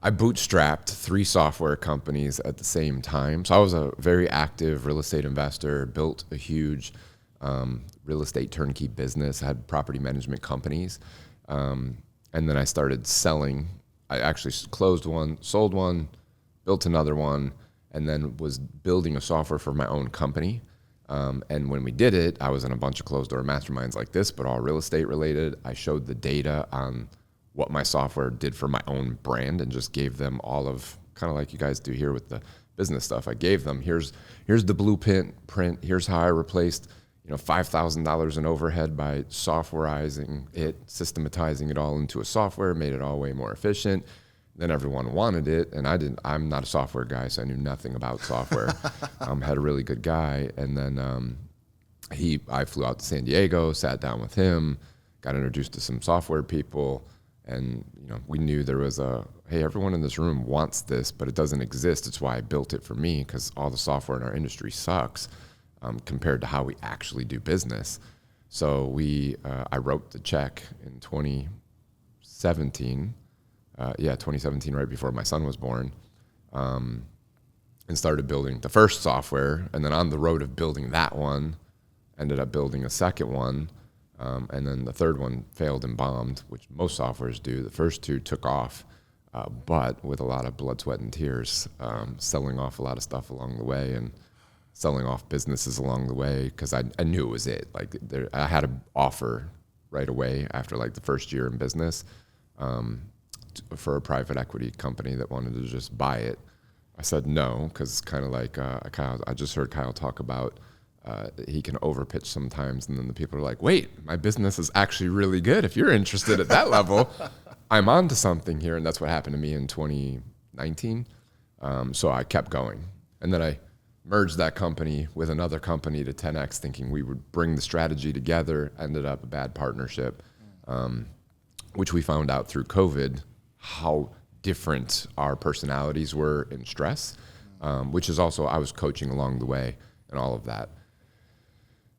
I bootstrapped 3 software companies at the same time. So I was a very active real estate investor, built a huge real estate turnkey business. I had property management companies. And then I started selling. I actually closed one, sold one, built another one, and then was building a software for my own company. And when we did it, I was in a bunch of closed door masterminds like this, but all real estate related. I showed the data on what my software did for my own brand and just gave them all of, kind of like you guys do here with the business stuff. I gave them, here's the blueprint, here's how I replaced, $5,000 in overhead by softwareizing it, systematizing it all into a software, made it all way more efficient. Then everyone wanted it, and I'm not a software guy, so I knew nothing about software. Had a really good guy, and then I flew out to San Diego, sat down with him, got introduced to some software people, and we knew there was hey, everyone in this room wants this, but it doesn't exist. It's why I built it for me, because all the software in our industry sucks compared to how we actually do business. So I wrote the check in 2017. 2017, right before my son was born, and started building the first software. And then on the road of building that one, ended up building a second one. And then the third one failed and bombed, which most softwares do. The first 2 took off, but with a lot of blood, sweat, and tears, selling off a lot of stuff along the way and selling off businesses along the way, because I knew it was it. Like I had an offer right away after like the first year in business, for a private equity company that wanted to just buy it. I said no, because kind of like Kyle, I just heard Kyle talk about he can overpitch sometimes, and then the people are like, wait, my business is actually really good. If you're interested at that level, I'm onto something here. And that's what happened to me in 2019. So I kept going. And then I merged that company with another company to 10X, thinking we would bring the strategy together. Ended up a bad partnership, which we found out through COVID, how different our personalities were in stress, which is also, I was coaching along the way and all of that.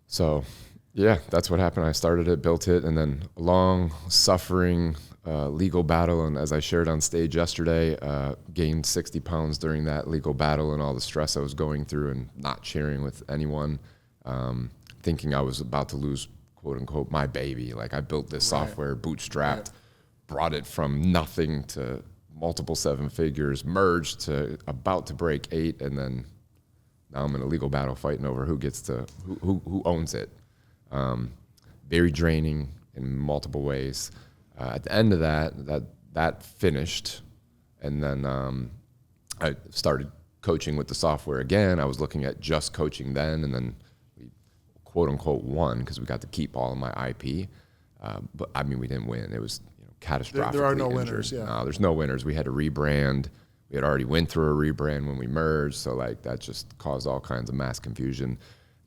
So yeah, that's what happened. I started it, built it, and then a long suffering legal battle. And as I shared on stage yesterday, gained 60 pounds during that legal battle and all the stress I was going through and not sharing with anyone, thinking I was about to lose, quote unquote, my baby. Like I built this software, bootstrapped, brought it from nothing to multiple 7 figures, merged to about to break 8, and then now I'm in a legal battle fighting over who gets to who owns it. Very draining in multiple ways. At the end of that finished, and then I started coaching with the software again. I was looking at just coaching then, and then we quote unquote won because we got to keep all of my IP. But I mean, we didn't win. It was catastrophically There are no injured. winners, yeah. No, there's no winners. We had to rebrand. We had already went through a rebrand when we merged, so like that just caused all kinds of mass confusion.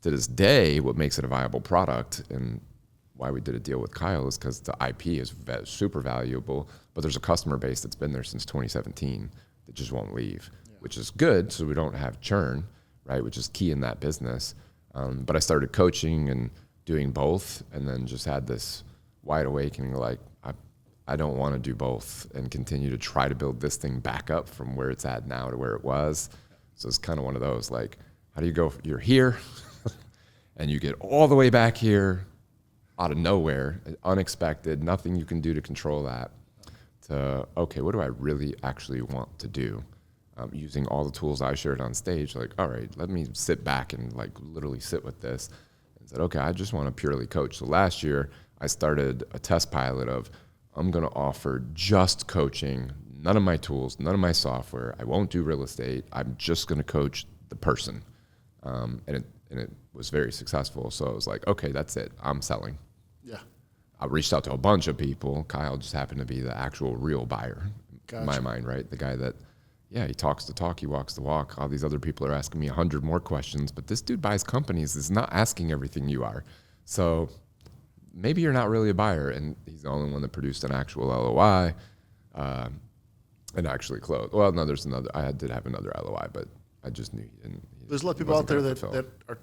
To this day, what makes it a viable product and why we did a deal with Kyle is because the IP is super valuable, but there's a customer base that's been there since 2017 that just won't leave, which is good, so we don't have churn, right, which is key in that business. But I started coaching and doing both, and then just had this wide awakening, like, I don't want to do both and continue to try to build this thing back up from where it's at now to where it was. So it's kind of one of those, like, how do you go, you're here, and you get all the way back here out of nowhere, unexpected, nothing you can do to control that, to, okay, what do I really actually want to do? Using all the tools I shared on stage, like, all right, let me sit back and like literally sit with this. And said, okay, I just want to purely coach. So last year, I started a test pilot of, I'm going to offer just coaching, none of my tools, none of my software. I won't do real estate. I'm just going to coach the person. And it was very successful. So I was like, okay, that's it. I'm selling. Yeah. I reached out to a bunch of people. Kyle just happened to be the actual real buyer in my mind, right? The guy that, yeah, he talks the talk, he walks the walk. All these other people are asking me 100 more questions, but this dude buys companies, is not asking everything you are. So maybe you're not really a buyer, and he's the only one that produced an actual LOI and actually closed. Well, no, there's another. I did have another LOI, but I just knew he didn't. There's a lot of people out there that are,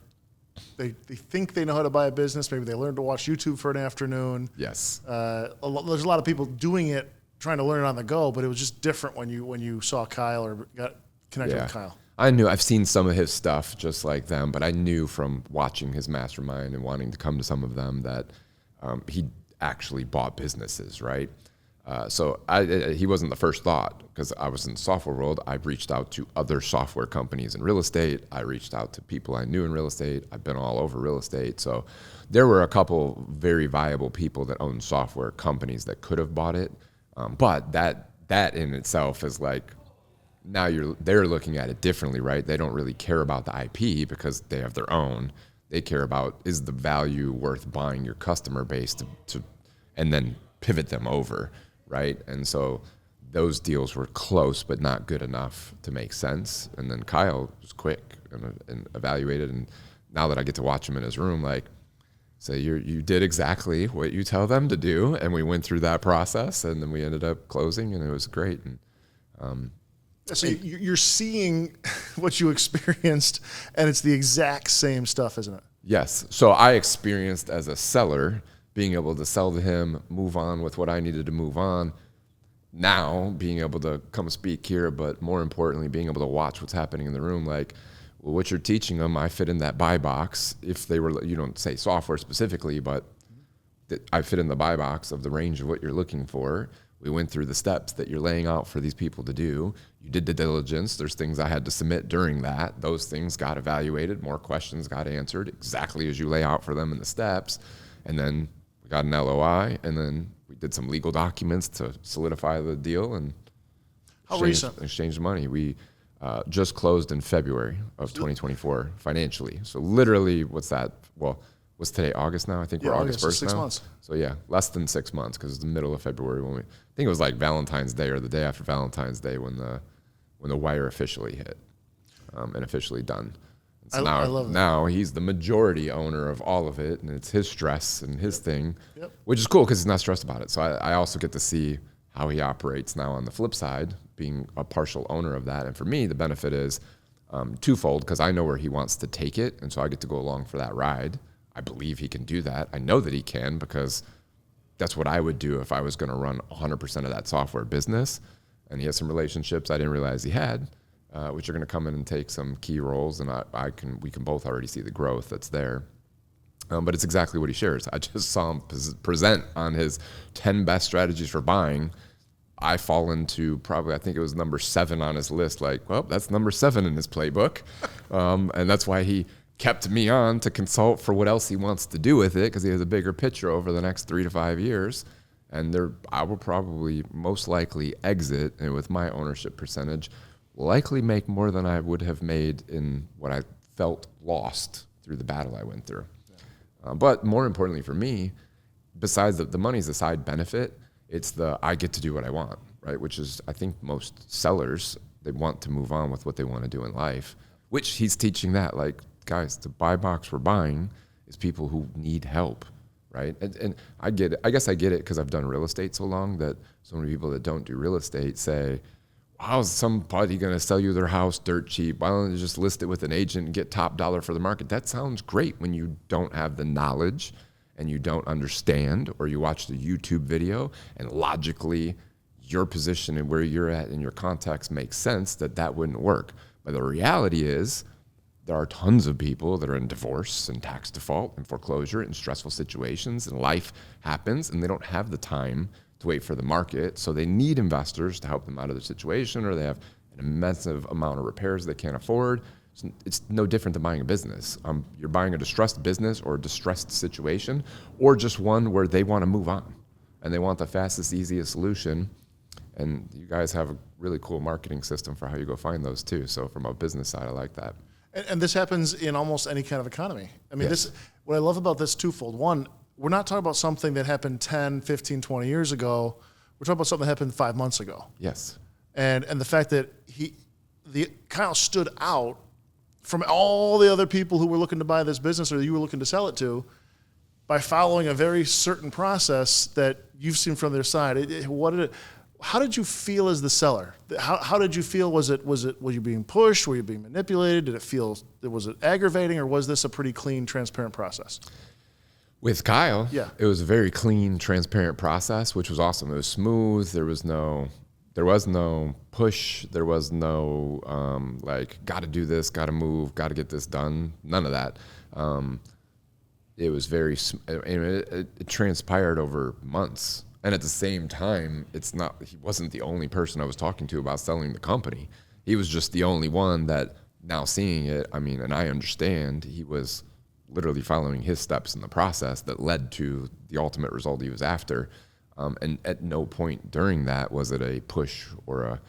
they think they know how to buy a business. Maybe they learned to watch YouTube for an afternoon. Yes. There's a lot of people doing it, trying to learn it on the go, but it was just different when you saw Kyle or got connected with Kyle. I've seen some of his stuff just like them, but I knew from watching his mastermind and wanting to come to some of them that he actually bought businesses, right? So he wasn't the first thought, because I was in the software world. I reached out to other software companies in real estate. I reached out to people I knew in real estate. I've been all over real estate. So there were a couple very viable people that owned software companies that could have bought it. But that in itself is like, now they're looking at it differently, right? They don't really care about the IP because they have their own. They care about, is the value worth buying your customer base to and then pivot them over, right? And so those deals were close, but not good enough to make sense. And then Kyle was quick and evaluated. And now that I get to watch him in his room, like, so you did exactly what you tell them to do. And we went through that process, and then we ended up closing, and it was great. And so you're seeing what you experienced, and it's the exact same stuff, isn't it? Yes. So I experienced as a seller being able to sell to him, move on with what I needed to move on. Now being able to come speak here, but more importantly, being able to watch what's happening in the room. Like, well, what you're teaching them, I fit in that buy box. If they were, you don't say software specifically, but I fit in the buy box of the range of what you're looking for. We went through the steps that you're laying out for these people to do. You did the diligence. There's things I had to submit during that. Those things got evaluated. More questions got answered exactly as you lay out for them in the steps. And then we got an LOI, and then we did some legal documents to solidify the deal and exchange money. We just closed in February of 2024 financially. So literally, what's that? Well, what's today? August now? I think we're August 1st 6 now. months. So yeah, less than 6 months, because it's the middle of February when I think it was like Valentine's Day or the day after Valentine's Day when the wire officially hit and officially done. So I love that. Now he's the majority owner of all of it, and it's his stress and his thing, Yep. which is cool because he's not stressed about it. So I also get to see how he operates now on the flip side, being a partial owner of that. And for me, the benefit is twofold, because I know where he wants to take it, and so I get to go along for that ride. I believe he can do that. I know that he can, because that's what I would do if I was going to run 100% of that software business. And he has some relationships I didn't realize he had, which are going to come in and take some key roles, and we can both already see the growth that's there. But it's exactly what he shares. I just saw him present on his 10 best strategies for buying. I fall into probably, I think it was number 7 on his list. Like, well, that's number 7 in his playbook. And that's why he kept me on to consult for what else he wants to do with it, because he has a bigger picture over the next 3 to 5 years. And I will probably most likely exit, and with my ownership percentage, likely make more than I would have made in what I felt lost through the battle I went through. But more importantly for me, besides the money's a side benefit, it's I get to do what I want, right? Which is, I think most sellers, they want to move on with what they want to do in life, which he's teaching that. Like, guys, the buy box we're buying is people who need help, right? And I get it. I guess I get it because I've done real estate so long that so many people that don't do real estate say, how's somebody going to sell you their house dirt cheap? Why don't they just list it with an agent and get top dollar for the market? That sounds great when you don't have the knowledge and you don't understand, or you watch the YouTube video and logically your position and where you're at in your context makes sense that wouldn't work. But the reality is there are tons of people that are in divorce and tax default and foreclosure and stressful situations, and life happens, and they don't have the time to wait for the market. So they need investors to help them out of their situation, or they have an immense amount of repairs they can't afford. It's no different than buying a business. You're buying a distressed business or a distressed situation, or just one where they want to move on and they want the fastest, easiest solution. And you guys have a really cool marketing system for how you go find those too. So from a business side, I like that. And this happens in almost any kind of economy. I mean, Yes. What I love about this twofold. One, we're not talking about something that happened 10, 15, 20 years ago. We're talking about something that happened 5 months ago. Yes. And the fact that Kyle stood out from all the other people who were looking to buy this business or you were looking to sell it to by following a very certain process that you've seen from their side. How did you feel as the seller? How did you feel? Were you being pushed? Were you being manipulated? Was it aggravating, or was this a pretty clean, transparent process? With Kyle, Yeah. it was a very clean, transparent process, which was awesome. It was smooth. There was no push. There was no like, got to do this, got to move, got to get this done. None of that. It was very, it transpired over months. And at the same time, he wasn't the only person I was talking to about selling the company. He was just the only one that, now seeing it, I mean, and I understand, he was literally following his steps in the process that led to the ultimate result he was after. And at no point during that was it a push or a,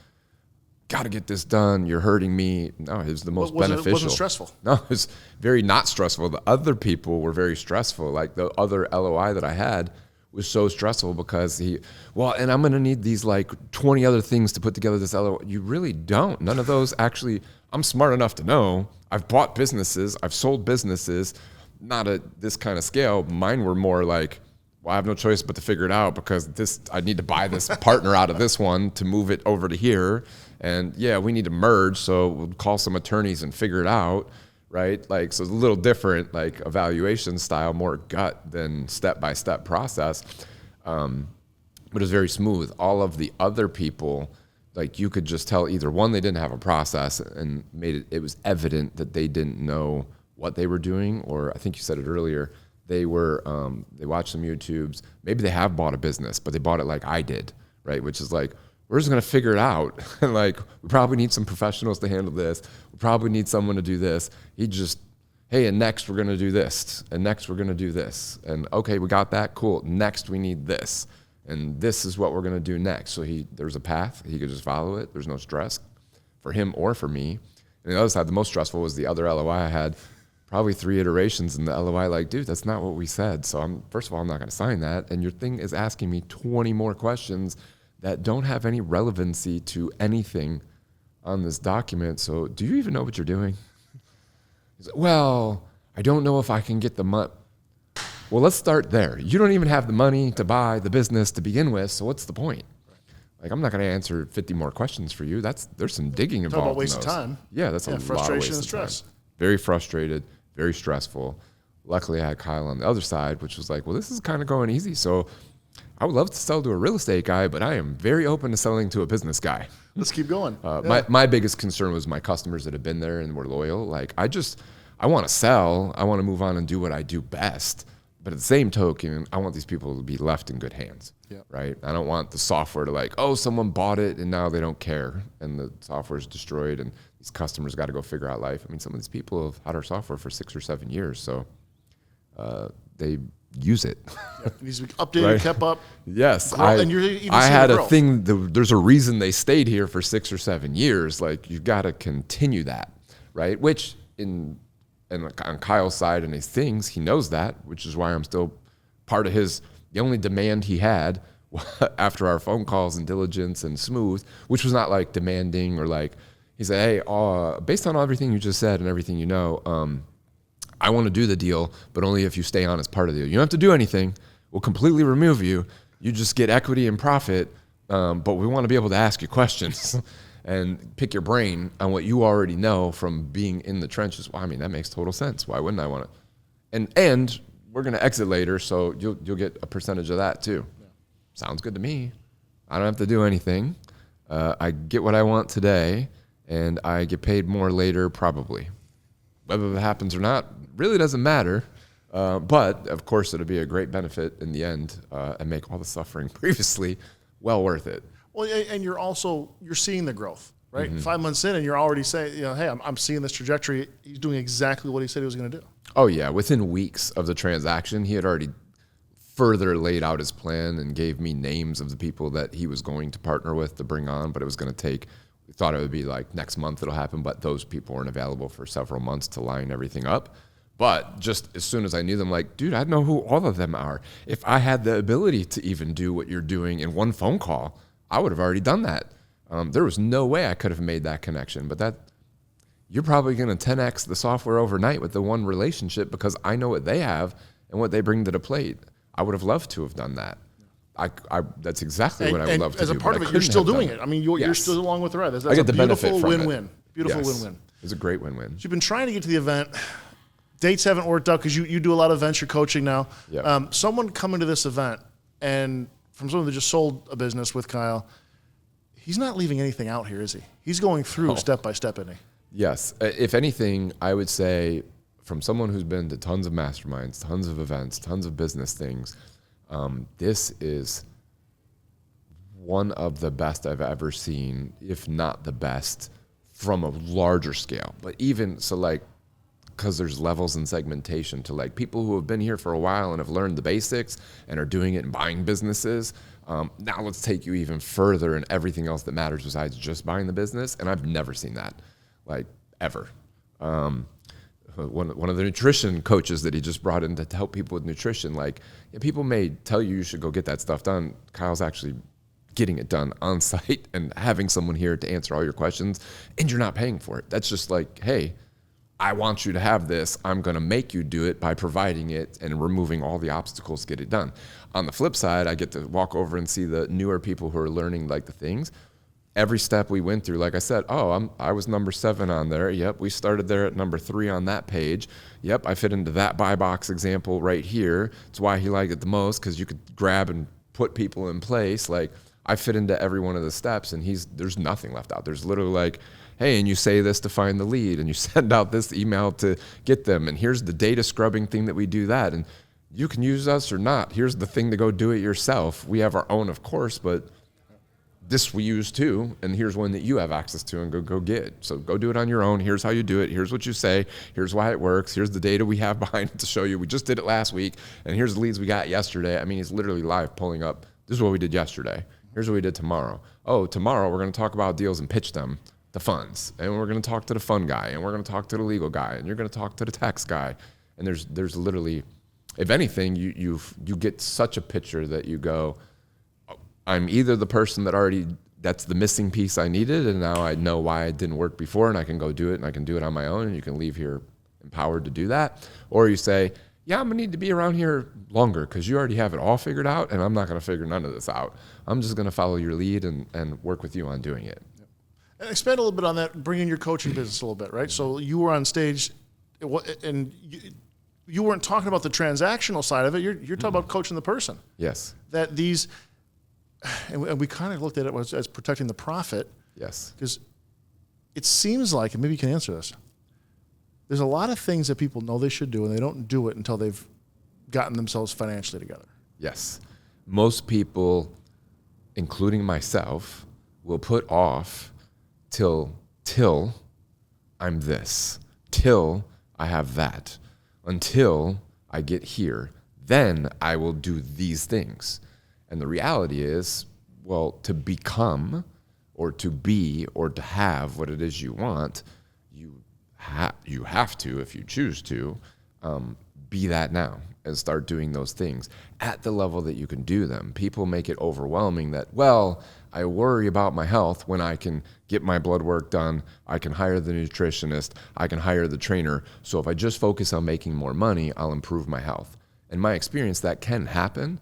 got to get this done, you're hurting me. No, it was the most beneficial. It wasn't stressful. No, it was very not stressful. The other people were very stressful. Like the other LOI that I had was so stressful because and I'm going to need these like 20 other things to put together this LOI. You really don't. None of those actually, I'm smart enough to know. I've bought businesses, I've sold businesses, not at this kind of scale. Mine were more like, well, I have no choice but to figure it out because I need to buy this partner out of this one to move it over to here. And yeah, we need to merge. So we'll call some attorneys and figure it out. Right? Like, so it's a little different, like evaluation style, more gut than step-by-step process. But it was very smooth. All of the other people, like you could just tell either one, they didn't have a process and it was evident that they didn't know what they were doing. Or I think you said it earlier, they watched some YouTubes. Maybe they have bought a business, but they bought it like I did, right? Which is like, we're just going to figure it out. And like, we probably need some professionals to handle this. We probably need someone to do this. And next we're going to do this. And next we're going to do this. And okay, we got that. Cool. Next we need this. And this is what we're going to do next. So there's a path. He could just follow it. There's no stress for him or for me. And the other side, the most stressful was the other LOI I had. Probably 3 iterations in the LOI, like, dude, that's not what we said. So first of all, I'm not going to sign that. And your thing is asking me 20 more questions that don't have any relevancy to anything on this document. So do you even know what you're doing? He's like, well, I don't know if I can get the money. Well, let's start there. You don't even have the money to buy the business to begin with. So what's the point? Like, I'm not going to answer 50 more questions for you. There's some digging involved. Talk about waste of time. Yeah, that's a lot of frustration waste and stress. Time. Very frustrated, very stressful. Luckily, I had Kyle on the other side, which was like, well, this is kind of going easy. So I would love to sell to a real estate guy, but I am very open to selling to a business guy. Let's keep going. My biggest concern was my customers that have been there and were loyal. Like, I want to sell. I want to move on and do what I do best. But at the same token, I want these people to be left in good hands, right? I don't want the software to like, oh, someone bought it and now they don't care and the software is destroyed and these customers got to go figure out life. I mean, some of these people have had our software for 6 or 7 years, so they use it. It needs to be updated, right? Kept up. Yes. I had a thing, there's a reason they stayed here for 6 or 7 years. Like, you got to continue that, right? Which on Kyle's side and his things, he knows that, which is why I'm still part of the only demand he had after our phone calls and diligence and smooth, which was not like demanding or like, he said, hey, based on everything you just said and everything you know, I want to do the deal, but only if you stay on as part of the deal. You don't have to do anything. We'll completely remove you. You just get equity and profit, but we want to be able to ask you questions and pick your brain on what you already know from being in the trenches. Well, I mean, that makes total sense. Why wouldn't I want to? And we're going to exit later, so you'll get a percentage of that too. Yeah. Sounds good to me. I don't have to do anything. I get what I want today, and I get paid more later probably. Whether that happens or not really doesn't matter. But, of course, it'll be a great benefit in the end and make all the suffering previously well worth it. Well, and you're seeing the growth, right? Mm-hmm. 5 months in, and you're already saying, hey, I'm seeing this trajectory. He's doing exactly what he said he was going to do. Oh, yeah. Within weeks of the transaction, he had already further laid out his plan and gave me names of the people that he was going to partner with to bring on, but it was going to take, we thought it would be like next month it'll happen, but those people weren't available for several months to line everything up. But just as soon as I knew them, like, dude, I know who all of them are. If I had the ability to even do what you're doing in one phone call, I would have already done that. There was no way I could have made that connection, but you're probably going to 10x the software overnight with the one relationship because I know what they have and what they bring to the plate. I would have loved to have done that. That's exactly what I would love to do. As a part of it, you're still doing it. I mean, you're still along with the ride. I get the benefit from win-win. Beautiful yes. win-win. It's a great win-win. So you've been trying to get to the event. dates haven't worked out because you do a lot of venture coaching now. Yeah. Someone coming to this event and from someone that just sold a business with Kyle, he's not leaving anything out here, is he? He's going through step by step, isn't he? Yes. If anything, I would say from someone who's been to tons of masterminds, tons of events, tons of business things, this is one of the best I've ever seen, if not the best, from a larger scale. But even so, like, because there's levels and segmentation to like people who have been here for a while and have learned the basics and are doing it and buying businesses. Now let's take you even further and everything else that matters besides just buying the business. And I've never seen that, like, ever. One of the nutrition coaches that he just brought in to help people with nutrition, like, yeah, people may tell you should go get that stuff done. Kyle's actually getting it done on site and having someone here to answer all your questions, and you're not paying for it. That's just like, hey, I want you to have this. I'm going to make you do it by providing it and removing all the obstacles to get it done. On the flip side, I get to walk over and see the newer people who are learning like the things. Every step we went through, like I said, I was number 7 on there. Yep, we started there at number 3 on that page. Yep, I fit into that buy box example right here. It's why he liked it the most, because you could grab and put people in place. Like, I fit into every one of the steps, and there's nothing left out. There's literally like, hey, and you say this to find the lead, and you send out this email to get them, and here's the data scrubbing thing that we do that, and you can use us or not. Here's the thing to go do it yourself. We have our own, of course, but this we use too, and here's one that you have access to and go get. So go do it on your own. Here's how you do it. Here's what you say. Here's why it works. Here's the data we have behind it to show you. We just did it last week, and here's the leads we got yesterday. I mean, he's literally live pulling up. This is what we did yesterday. Here's what we did tomorrow. Oh, tomorrow we're going to talk about deals and pitch them, the funds, and we're going to talk to the fund guy, and we're going to talk to the legal guy, and you're going to talk to the tax guy. And there's literally, if anything, you get such a picture that you go, I'm either the person that's the missing piece I needed, and now I know why it didn't work before, and I can go do it, and I can do it on my own, and you can leave here empowered to do that. Or you say, yeah, I'm going to need to be around here longer because you already have it all figured out, and I'm not going to figure none of this out. I'm just going to follow your lead and work with you on doing it. And expand a little bit on that, bring in your coaching business a little bit, right? So you were on stage, and you weren't talking about the transactional side of it. You're talking about coaching the person. Yes. That these, and we kind of looked at it as protecting the profit. Yes. Because it seems like, and maybe you can answer this, there's a lot of things that people know they should do, and they don't do it until they've gotten themselves financially together. Yes. Most people, including myself, will put off till I'm this, till I have that, until I get here. Then I will do these things. And the reality is, well, to become or to be or to have what it is you want, you have to, if you choose to, be that now and start doing those things at the level that you can do them. People make it overwhelming that, well, I worry about my health when I can get my blood work done, I can hire the nutritionist, I can hire the trainer. So if I just focus on making more money, I'll improve my health. In my experience, that can happen,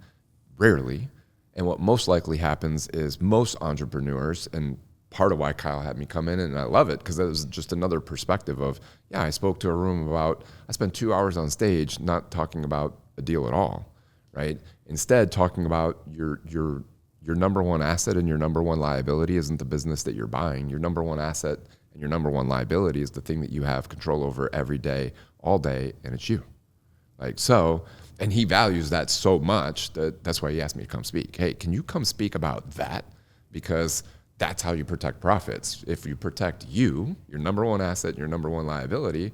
rarely. And what most likely happens is most entrepreneurs, and part of why Kyle had me come in, and I love it because that was just another perspective of, yeah, I spoke to a room about, I spent 2 hours on stage not talking about a deal at all, right? Instead, talking about your number one asset and your number one liability isn't the business that you're buying. Your number one asset and your number one liability is the thing that you have control over every day, all day, and it's you. Like, so, and he values that so much that's why he asked me to come speak. Hey, can you come speak about that? Because that's how you protect profits. If you protect you, your number one asset, your number one liability,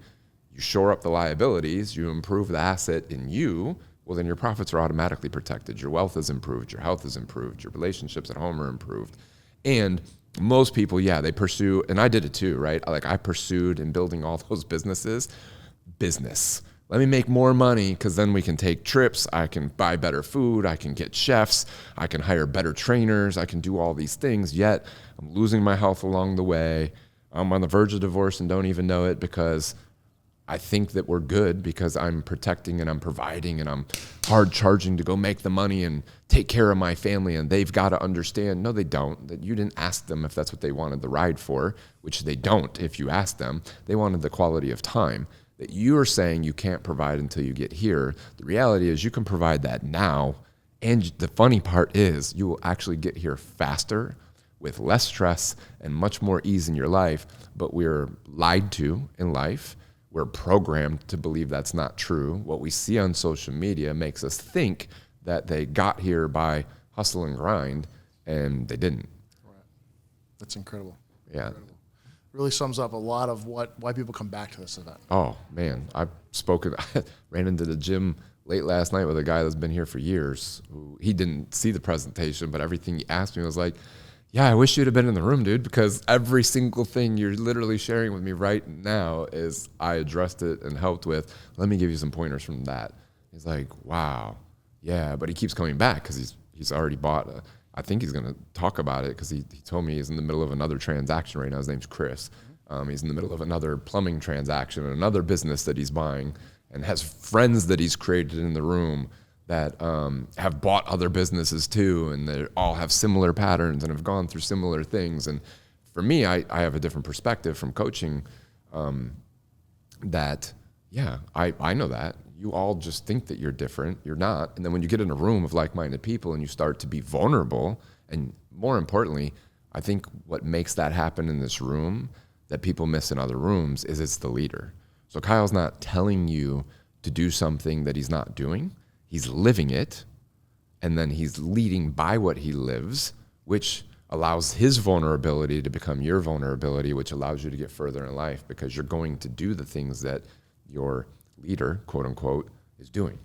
you shore up the liabilities, you improve the asset in you, well, then your profits are automatically protected. Your wealth is improved, your health is improved, your relationships at home are improved. And most people, yeah, they pursue, and I did it too, right? Like, I pursued in building all those businesses, business. Let me make more money because then we can take trips, I can buy better food, I can get chefs, I can hire better trainers, I can do all these things, yet I'm losing my health along the way. I'm on the verge of divorce and don't even know it because I think that we're good because I'm protecting and I'm providing and I'm hard charging to go make the money and take care of my family, and they've got to understand, no, they don't, that you didn't ask them if that's what they wanted the ride for, which they don't if you ask them. They wanted the quality of time. that you're saying you can't provide until you get here. The reality is you can provide that now. And the funny part is you will actually get here faster with less stress and much more ease in your life. But we're lied to in life. We're programmed to believe that's not true. What we see on social media makes us think that they got here by hustle and grind, and they didn't. Right. That's incredible. Yeah. Incredible. Really sums up a lot of why people come back to this event. Oh, man. I ran into the gym late last night with a guy that's been here for years. He didn't see the presentation, but everything he asked me was like, yeah, I wish you'd have been in the room, dude, because every single thing you're literally sharing with me right now is I addressed it and helped with. Let me give you some pointers from that. He's like, wow, yeah, but he keeps coming back because he's already bought. I think he's going to talk about it because he told me he's in the middle of another transaction right now. His name's Chris. He's in the middle of another plumbing transaction and another business that he's buying, and has friends that he's created in the room that have bought other businesses too, and they all have similar patterns and have gone through similar things. And for me, I have a different perspective from coaching that, yeah, I know that. You all just think that you're different. You're not. And then when you get in a room of like-minded people and you start to be vulnerable, and more importantly, I think what makes that happen in this room that people miss in other rooms is it's the leader. So Kyle's not telling you to do something that he's not doing. He's living it, and then he's leading by what he lives, which allows his vulnerability to become your vulnerability, which allows you to get further in life because you're going to do the things that your leader, quote unquote, is doing.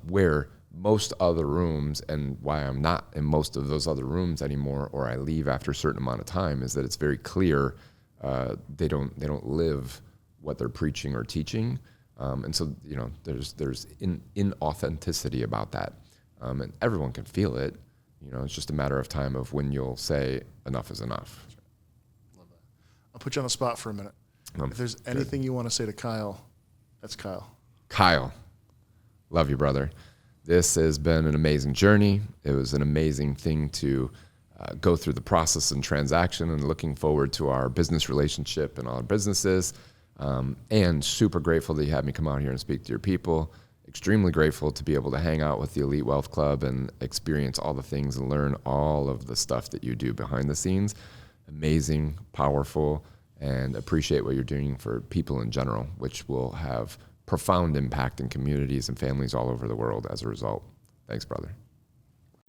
Where most other rooms, and why I'm not in most of those other rooms anymore, or I leave after a certain amount of time, is that it's very clear they don't live what they're preaching or teaching. And so, there's inauthenticity about that. And everyone can feel it. It's just a matter of time of when you'll say enough is enough. Love that. I'll put you on the spot for a minute. If there's anything you want to say to Kyle, that's Kyle. Kyle, love you, brother. This has been an amazing journey. It was an amazing thing to go through the process and transaction, and looking forward to our business relationship and all our businesses. And super grateful that you had me come out here and speak to your people. Extremely grateful to be able to hang out with the Elite Wealth Club and experience all the things and learn all of the stuff that you do behind the scenes. Amazing, powerful, and appreciate what you're doing for people in general, which will have profound impact in communities and families all over the world as a result. Thanks, brother.